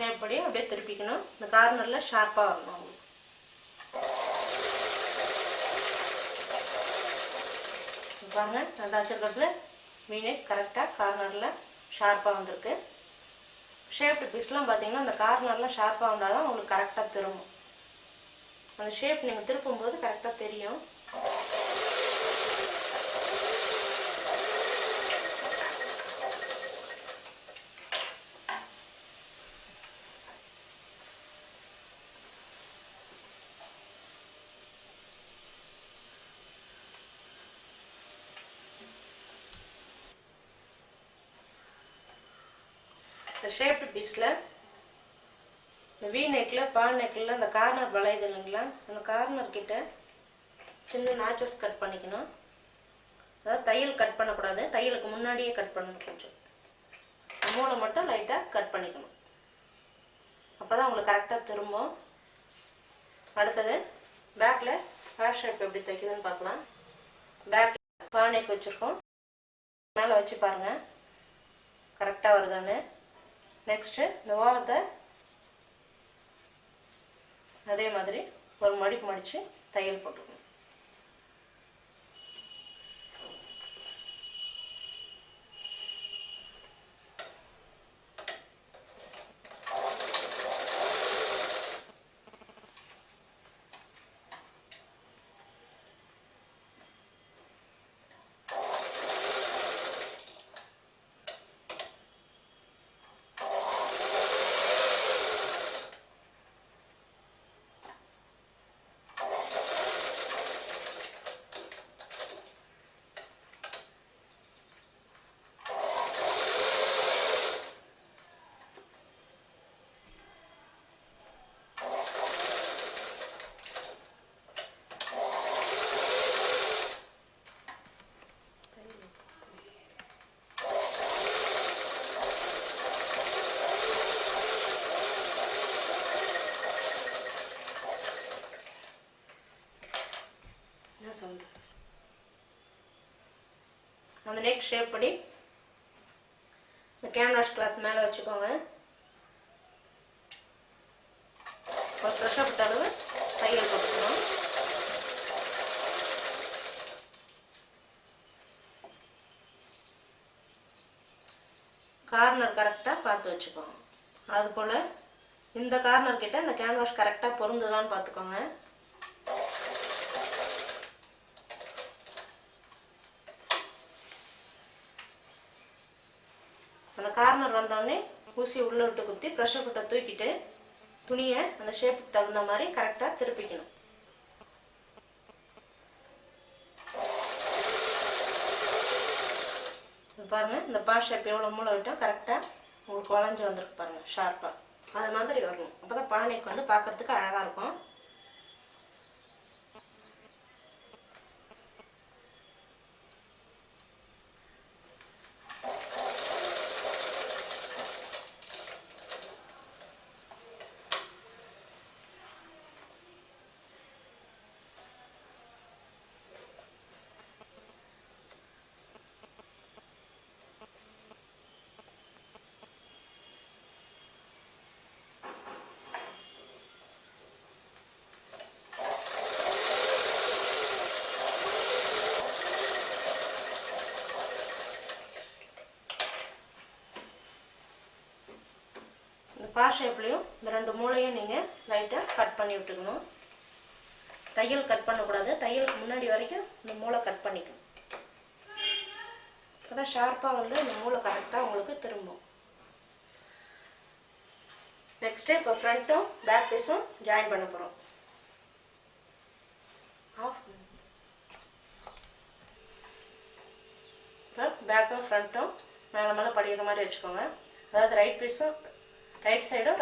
Shape படி அப்படியே திருப்பிக்கணும். இந்த கார்னரில் ஷார்ப்பாக வரணும் உங்களுக்கு. பாருங்கள், நான் தச்சிருக்கிறதுல மீன் கரெக்டாக கார்னரில் ஷார்ப்பாக வந்திருக்கு. ஷேப்டு பீஸ்லாம் பார்த்தீங்கன்னா அந்த கார்னரில் ஷார்ப்பாக வந்தால் தான் உங்களுக்கு கரெக்டாக திரும்பும். அந்த ஷேப் நீங்கள் திருப்பும்போது கரெக்டாக தெரியும். இந்த ஷேப்டு பீஸில் இந்த வி நெக்கில் பால் நெக்கில் அந்த கார்னர் வளையுது இல்லைங்களா, அந்த கார்னர் கிட்ட சின்ன நாச்சஸ் கட் பண்ணிக்கணும். அதாவது தையல் கட் பண்ணக்கூடாது, தையலுக்கு முன்னாடியே கட் பண்ணணும். கொஞ்சம் மூளை மட்டும் லைட்டாக கட் பண்ணிக்கணும். அப்போ தான் உங்களுக்கு கரெக்டாக திரும்பும். அடுத்தது பேக்கில் ஹேர் ஷேப் எப்படி தைக்குதுன்னு பார்க்கலாம். பேக்கில் பால் நெக் வச்சுருக்கோம், மேலே வச்சு பாருங்கள் கரெக்டாக வருதான்னு. நெக்ஸ்ட்டு இந்த ஓரத்தை அதே மாதிரி ஒரு மடிப்பு மடித்து தையல் போட்டுக்கணும். அந்த நெக் ஷேப் படி இந்த கேன்வாஸ் கிளாத் மேலே வச்சுக்கோங்க. ஒரு ப்ரெஷ்ஷாக போட்ட அளவு தையல் போட்டுக்கணும். கார்னர் கரெக்டாக பார்த்து வச்சுக்கோங்க. அதுபோல் இந்த கார்னர் கிட்ட இந்த கேன்வாஸ் கரெக்டாக பொருந்துதான்னு பார்த்துக்கோங்க. அந்த கார்னர் வந்தோடனே ஊசி உள்ளே விட்டு குத்தி ப்ரெஷர் ஃபுட்டை தூக்கிட்டு துணியை அந்த ஷேப்புக்கு தகுந்த மாதிரி கரெக்டாக திருப்பிக்கணும். பாருங்கள், இந்த பா ஷேப் எவ்வளோ மூளை விட்டோம் கரெக்டாக உங்களுக்கு வளைஞ்சு வந்துருக்கு பாருங்கள், ஷார்ப்பாக அது மாதிரி வரணும். அப்போ தான் பானைக்கு வந்து பார்க்குறதுக்கு அழகாக இருக்கும். பா ஷேப்லேயும் இந்த ரெண்டு மூளையும் நீங்கள் லைட்டாக கட் பண்ணி விட்டுக்கணும். தையல் கட் பண்ணக்கூடாது, தையலுக்கு முன்னாடி வரைக்கும் இந்த மூளை கட் பண்ணிக்கணும். அப்போ தான் ஷார்ப்பாக வந்து இந்த மூளை கரெக்டாக உங்களுக்கு திரும்பும். நெக்ஸ்ட்டு இப்போ ஃப்ரண்ட்டும் பேக் பீஸும் ஜாயின் பண்ண போகிறோம். பேக்கும் ஃப்ரண்ட்டும் மேலே மேலே படிக்கிற மாதிரி வச்சுக்கோங்க. அதாவது ரைட் பீஸும் ரைட் சைடும்